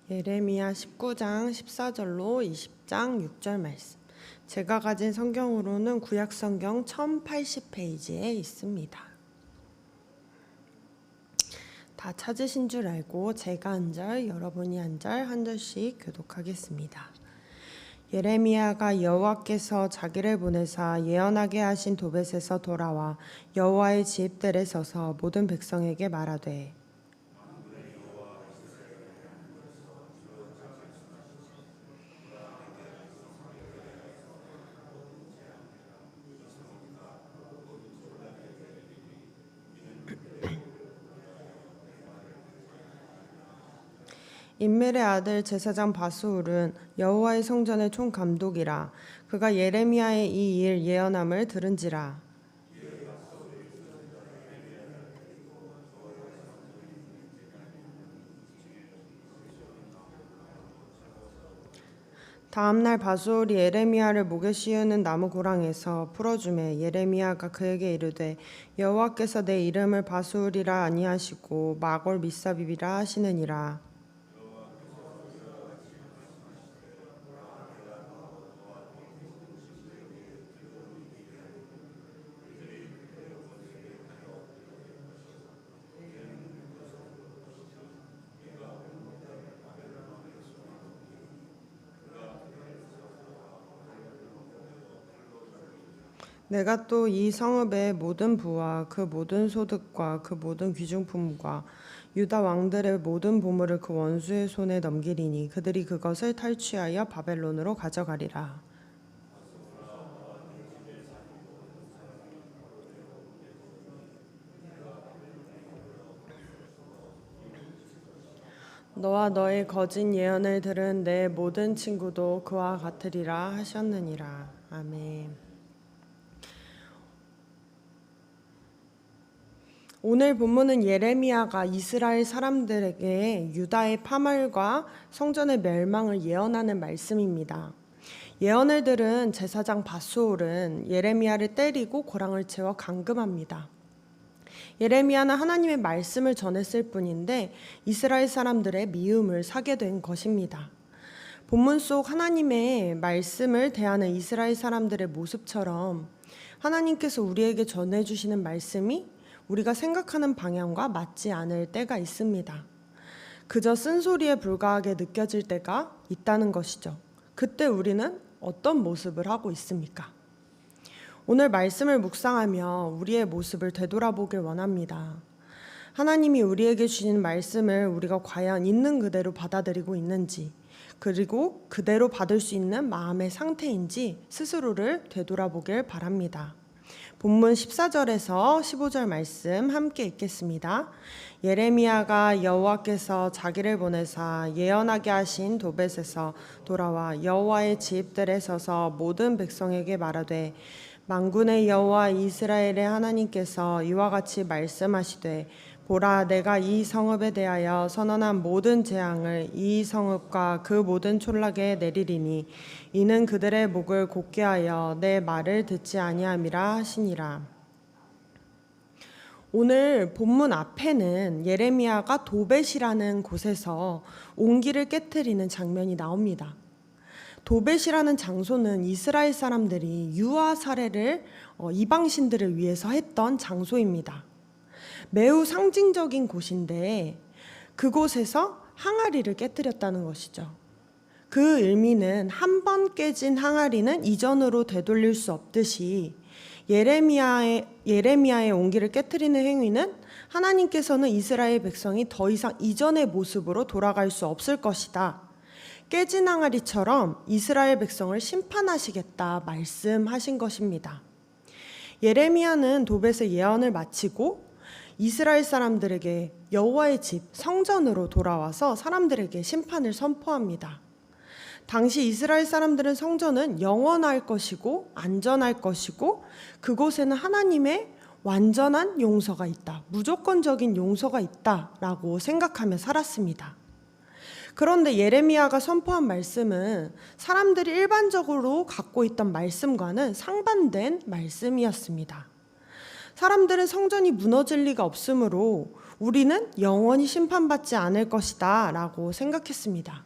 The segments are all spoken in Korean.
예레미야 19장 14절로 20장 6절 말씀. 제가 가진 성경으로는 구약성경 1080페이지에 있습니다. 다 찾으신 줄 알고 제가 한 절, 여러분이 한 절, 한 절씩 교독하겠습니다. 예레미야가 여호와께서 자기를 보내사 예언하게 하신 도벳에서 돌아와 여호와의 집 뜰에 서서 모든 백성에게 말하되, 임멜의 아들 제사장 바스울은 여호와의 성전의 총감독이라. 그가 예레미야의 이 일 예언함을 들은지라. 다음날 바스울이 예레미야를 목에 씌우는 나무 고랑에서 풀어주매 예레미야가 그에게 이르되, 여호와께서 내 이름을 바스울이라 아니하시고 마골 미사빕이라 하시느니라. 내가 또 이 성읍의 모든 부와 그 모든 소득과 그 모든 귀중품과 유다 왕들의 모든 보물을 그 원수의 손에 넘기리니 그들이 그것을 탈취하여 바벨론으로 가져가리라. 너와 너의 거짓 예언을 들은 내 모든 친구도 그와 같으리라 하셨느니라. 아멘. 오늘 본문은 예레미야가 이스라엘 사람들에게 유다의 파멸과 성전의 멸망을 예언하는 말씀입니다. 예언을 들은 제사장 바스올은 예레미야를 때리고 고랑을 채워 감금합니다. 예레미야는 하나님의 말씀을 전했을 뿐인데 이스라엘 사람들의 미움을 사게 된 것입니다. 본문 속 하나님의 말씀을 대하는 이스라엘 사람들의 모습처럼 하나님께서 우리에게 전해주시는 말씀이 우리가 생각하는 방향과 맞지 않을 때가 있습니다. 그저 쓴소리에 불과하게 느껴질 때가 있다는 것이죠. 그때 우리는 어떤 모습을 하고 있습니까? 오늘 말씀을 묵상하며 우리의 모습을 되돌아보길 원합니다. 하나님이 우리에게 주신 말씀을 우리가 과연 있는 그대로 받아들이고 있는지, 그리고 그대로 받을 수 있는 마음의 상태인지 스스로를 되돌아보길 바랍니다. 본문 14절에서 15절 말씀 함께 읽겠습니다. 예레미야가 여호와께서 자기를 보내사 예언하게 하신 도벳에서 돌아와 여호와의 집 뜰에 서서 모든 백성에게 말하되, 만군의 여호와 이스라엘의 하나님께서 이와 같이 말씀하시되, 보라, 내가 이 성읍에 대하여 선언한 모든 재앙을 이 성읍과 그 모든 촌락에 내리리니 이는 그들의 목을 곧게 하여 내 말을 듣지 아니함이라 하시니라. 오늘 본문 앞에는 예레미야가 도벳이라는 곳에서 옹기를 깨트리는 장면이 나옵니다. 도벳이라는 장소는 이스라엘 사람들이 유아 살해를 이방신들을 위해서 했던 장소입니다. 매우 상징적인 곳인데 그곳에서 항아리를 깨뜨렸다는 것이죠. 그 의미는 한 번 깨진 항아리는 이전으로 되돌릴 수 없듯이 예레미야의 옹기를 깨뜨리는 행위는 하나님께서는 이스라엘 백성이 더 이상 이전의 모습으로 돌아갈 수 없을 것이다. 깨진 항아리처럼 이스라엘 백성을 심판하시겠다 말씀하신 것입니다. 예레미야는 도벳의 예언을 마치고 이스라엘 사람들에게 여호와의 집 성전으로 돌아와서 사람들에게 심판을 선포합니다. 당시 이스라엘 사람들은 성전은 영원할 것이고 안전할 것이고 그곳에는 하나님의 완전한 용서가 있다, 무조건적인 용서가 있다라고 생각하며 살았습니다. 그런데 예레미야가 선포한 말씀은 사람들이 일반적으로 갖고 있던 말씀과는 상반된 말씀이었습니다. 사람들은 성전이 무너질 리가 없으므로 우리는 영원히 심판받지 않을 것이다 라고 생각했습니다.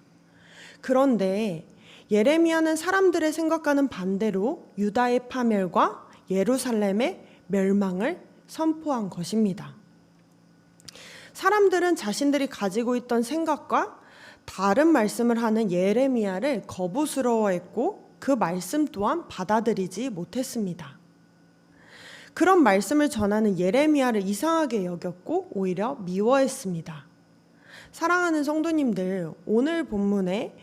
그런데 예레미야는 사람들의 생각과는 반대로 유다의 파멸과 예루살렘의 멸망을 선포한 것입니다. 사람들은 자신들이 가지고 있던 생각과 다른 말씀을 하는 예레미야를 거부스러워했고 그 말씀 또한 받아들이지 못했습니다. 그런 말씀을 전하는 예레미야를 이상하게 여겼고 오히려 미워했습니다. 사랑하는 성도님들, 오늘 본문에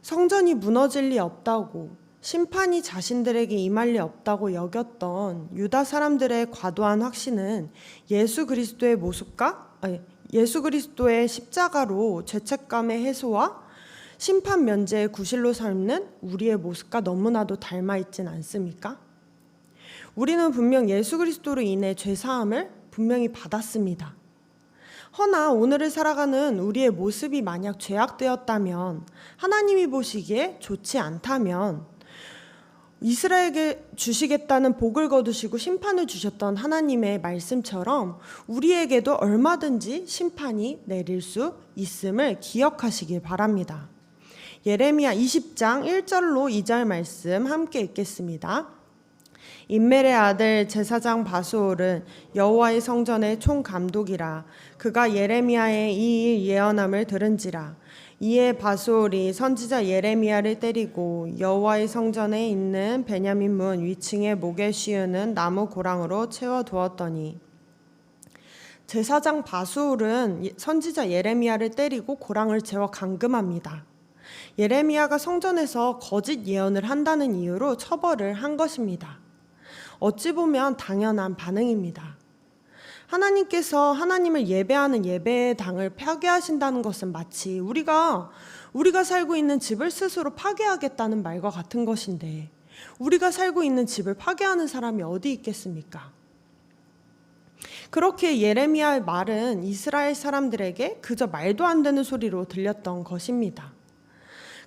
성전이 무너질 리 없다고, 심판이 자신들에게 임할 리 없다고 여겼던 유다 사람들의 과도한 확신은 예수 그리스도의 십자가로 죄책감의 해소와 심판 면제의 구실로 삶는 우리의 모습과 너무나도 닮아 있진 않습니까? 우리는 분명 예수 그리스도로 인해 죄사함을 분명히 받았습니다. 허나 오늘을 살아가는 우리의 모습이 만약 죄악되었다면, 하나님이 보시기에 좋지 않다면, 이스라엘에게 주시겠다는 복을 거두시고 심판을 주셨던 하나님의 말씀처럼 우리에게도 얼마든지 심판이 내릴 수 있음을 기억하시길 바랍니다. 예레미야 20장 1절로 2절 말씀 함께 읽겠습니다. 임멜의 아들 제사장 바수올은 여호와의 성전의 총감독이라. 그가 예레미야의 이 일 예언함을 들은지라. 이에 바수올이 선지자 예레미야를 때리고 여호와의 성전에 있는 베냐민 문 위층에 목에 씌우는 나무 고랑으로 채워두었더니, 제사장 바수올은 선지자 예레미야를 때리고 고랑을 채워 감금합니다. 예레미야가 성전에서 거짓 예언을 한다는 이유로 처벌을 한 것입니다. 어찌 보면 당연한 반응입니다. 하나님께서 하나님을 예배하는 예배의 당을 파괴하신다는 것은 마치 우리가 살고 있는 집을 스스로 파괴하겠다는 말과 같은 것인데, 우리가 살고 있는 집을 파괴하는 사람이 어디 있겠습니까? 그렇게 예레미야의 말은 이스라엘 사람들에게 그저 말도 안 되는 소리로 들렸던 것입니다.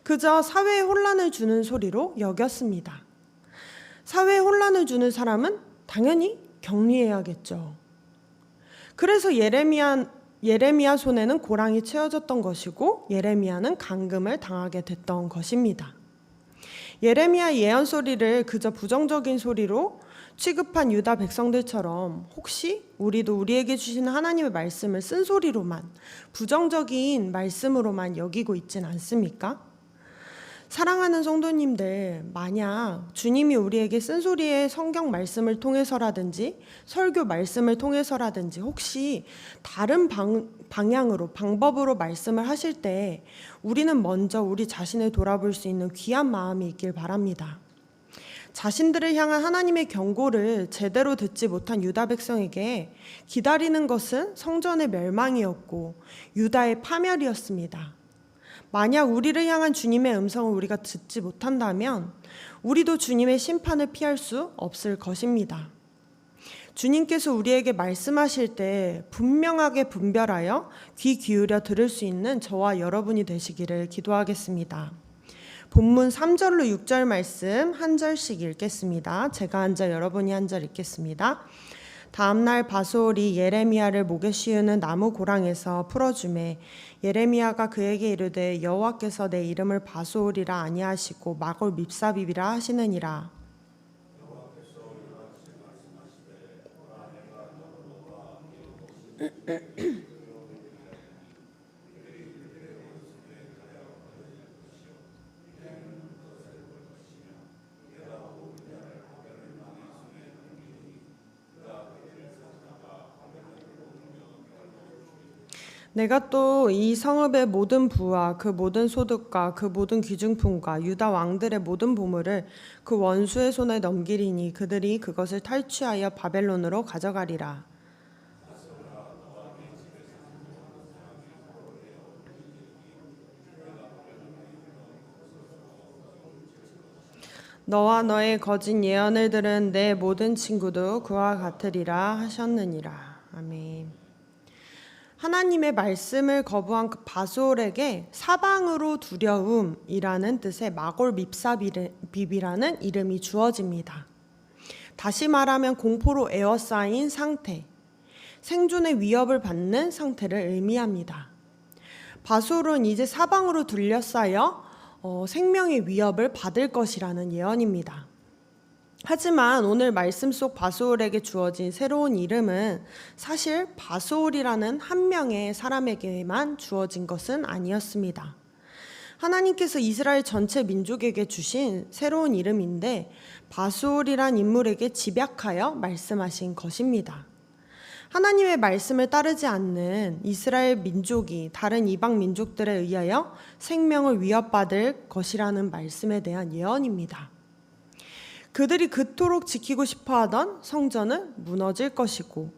그저 사회에 혼란을 주는 소리로 여겼습니다. 사회에 혼란을 주는 사람은 당연히 격리해야겠죠. 그래서 예레미야 손에는 고랑이 채워졌던 것이고 예레미야는 감금을 당하게 됐던 것입니다. 예레미야의 예언 소리를 그저 부정적인 소리로 취급한 유다 백성들처럼 혹시 우리도 우리에게 주시는 하나님의 말씀을 쓴소리로만, 부정적인 말씀으로만 여기고 있진 않습니까? 사랑하는 성도님들, 만약 주님이 우리에게 쓴소리의 성경 말씀을 통해서라든지 설교 말씀을 통해서라든지 혹시 다른 방향으로, 방법으로 말씀을 하실 때 우리는 먼저 우리 자신을 돌아볼 수 있는 귀한 마음이 있길 바랍니다. 자신들을 향한 하나님의 경고를 제대로 듣지 못한 유다 백성에게 기다리는 것은 성전의 멸망이었고 유다의 파멸이었습니다. 만약 우리를 향한 주님의 음성을 우리가 듣지 못한다면 우리도 주님의 심판을 피할 수 없을 것입니다. 주님께서 우리에게 말씀하실 때 분명하게 분별하여 귀 기울여 들을 수 있는 저와 여러분이 되시기를 기도하겠습니다. 본문 3절로 6절 말씀 한 절씩 읽겠습니다. 제가 한 절, 여러분이 한 절 읽겠습니다. 다음날 바수올이 예레미야를 목에 씌우는 나무 고랑에서 풀어주매 예레미야가 그에게 이르되 여호와께서 내 이름을 바수올이라 아니하시고 마골 밉사비비라 하시느니라. 내가 또 이 성읍의 모든 부와 그 모든 소득과 그 모든 귀중품과 유다 왕들의 모든 보물을 그 원수의 손에 넘기리니 그들이 그것을 탈취하여 바벨론으로 가져가리라. 너와 너의 거짓 예언을 들은 내 모든 친구도 그와 같으리라 하셨느니라. 아멘. 하나님의 말씀을 거부한 그 바솔에게 사방으로 두려움이라는 뜻의 마골 밉사비라는 이름이 주어집니다. 다시 말하면 공포로 에워싸인 상태, 생존의 위협을 받는 상태를 의미합니다. 바솔은 이제 사방으로 둘러싸여 생명의 위협을 받을 것이라는 예언입니다. 하지만 오늘 말씀 속 바솔에게 주어진 새로운 이름은 사실 바솔이라는 한 명의 사람에게만 주어진 것은 아니었습니다. 하나님께서 이스라엘 전체 민족에게 주신 새로운 이름인데 바솔이란 인물에게 집약하여 말씀하신 것입니다. 하나님의 말씀을 따르지 않는 이스라엘 민족이 다른 이방 민족들에 의하여 생명을 위협받을 것이라는 말씀에 대한 예언입니다. 그들이 그토록 지키고 싶어하던 성전은 무너질 것이고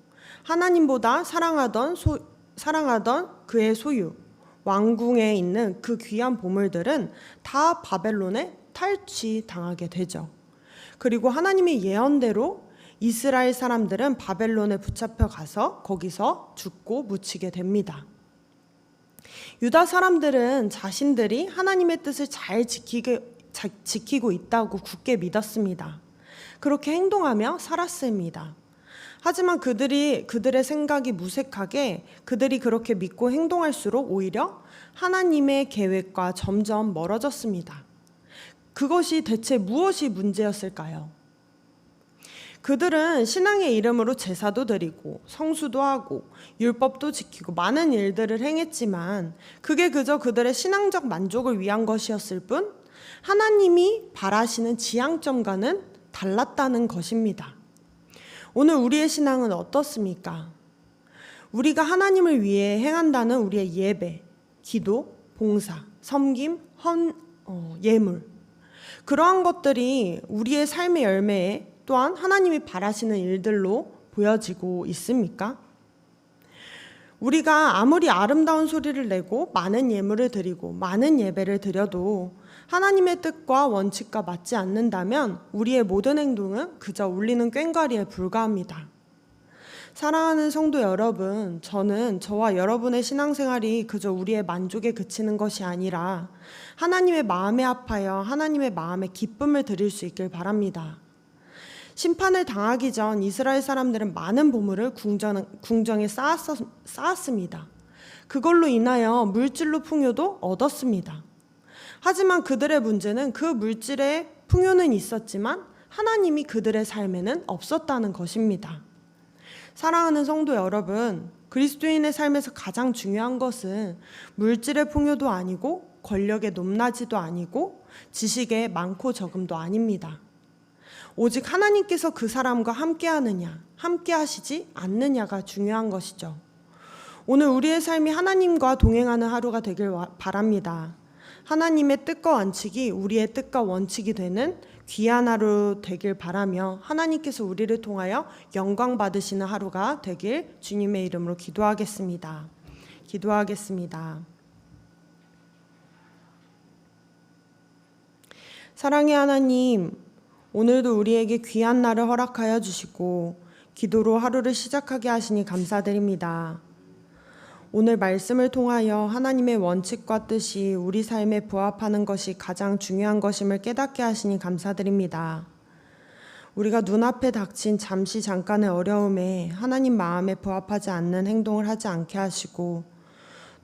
하나님보다 사랑하던 그의 소유, 왕궁에 있는 그 귀한 보물들은 다 바벨론에 탈취당하게 되죠. 그리고 하나님의 예언대로 이스라엘 사람들은 바벨론에 붙잡혀 가서 거기서 죽고 묻히게 됩니다. 유다 사람들은 자신들이 하나님의 뜻을 잘 지키고 있다고 굳게 믿었습니다. 그렇게 행동하며 살았습니다. 하지만 그들의 생각이 무색하게 그들이 그렇게 믿고 행동할수록 오히려 하나님의 계획과 점점 멀어졌습니다. 그것이 대체 무엇이 문제였을까요? 그들은 신앙의 이름으로 제사도 드리고 성수도 하고 율법도 지키고 많은 일들을 행했지만 그게 그저 그들의 신앙적 만족을 위한 것이었을 뿐 하나님이 바라시는 지향점과는 달랐다는 것입니다. 오늘 우리의 신앙은 어떻습니까? 우리가 하나님을 위해 행한다는 우리의 예배, 기도, 봉사, 섬김, 예물, 그러한 것들이 우리의 삶의 열매에 또한 하나님이 바라시는 일들로 보여지고 있습니까? 우리가 아무리 아름다운 소리를 내고 많은 예물을 드리고 많은 예배를 드려도 하나님의 뜻과 원칙과 맞지 않는다면 우리의 모든 행동은 그저 울리는 꽹과리에 불과합니다. 사랑하는 성도 여러분, 저는 저와 여러분의 신앙생활이 그저 우리의 만족에 그치는 것이 아니라 하나님의 마음에 합하여 하나님의 마음에 기쁨을 드릴 수 있길 바랍니다. 심판을 당하기 전 이스라엘 사람들은 많은 보물을 궁정에 쌓았습니다. 그걸로 인하여 물질로 풍요도 얻었습니다. 하지만 그들의 문제는 그 물질의 풍요는 있었지만 하나님이 그들의 삶에는 없었다는 것입니다. 사랑하는 성도 여러분, 그리스도인의 삶에서 가장 중요한 것은 물질의 풍요도 아니고 권력의 높낮이도 아니고 지식의 많고 적음도 아닙니다. 오직 하나님께서 그 사람과 함께하느냐, 함께하시지 않느냐가 중요한 것이죠. 오늘 우리의 삶이 하나님과 동행하는 하루가 되길 바랍니다. 하나님의 뜻과 원칙이 우리의 뜻과 원칙이 되는 귀한 하루 되길 바라며 하나님께서 우리를 통하여 영광 받으시는 하루가 되길 주님의 이름으로 기도하겠습니다. 사랑의 하나님, 오늘도 우리에게 귀한 날을 허락하여 주시고 기도로 하루를 시작하게 하시니 감사드립니다. 오늘 말씀을 통하여 하나님의 원칙과 뜻이 우리 삶에 부합하는 것이 가장 중요한 것임을 깨닫게 하시니 감사드립니다. 우리가 눈앞에 닥친 잠깐의 어려움에 하나님 마음에 부합하지 않는 행동을 하지 않게 하시고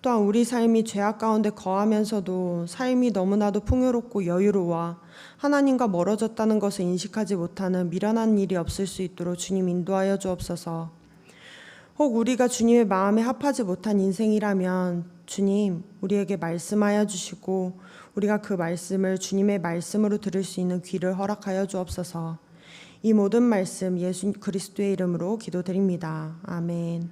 또한 우리 삶이 죄악 가운데 거하면서도 삶이 너무나도 풍요롭고 여유로워 하나님과 멀어졌다는 것을 인식하지 못하는 미련한 일이 없을 수 있도록 주님 인도하여 주옵소서. 혹 우리가 주님의 마음에 합하지 못한 인생이라면 주님 우리에게 말씀하여 주시고 우리가 그 말씀을 주님의 말씀으로 들을 수 있는 귀를 허락하여 주옵소서. 이 모든 말씀 예수 그리스도의 이름으로 기도드립니다. 아멘.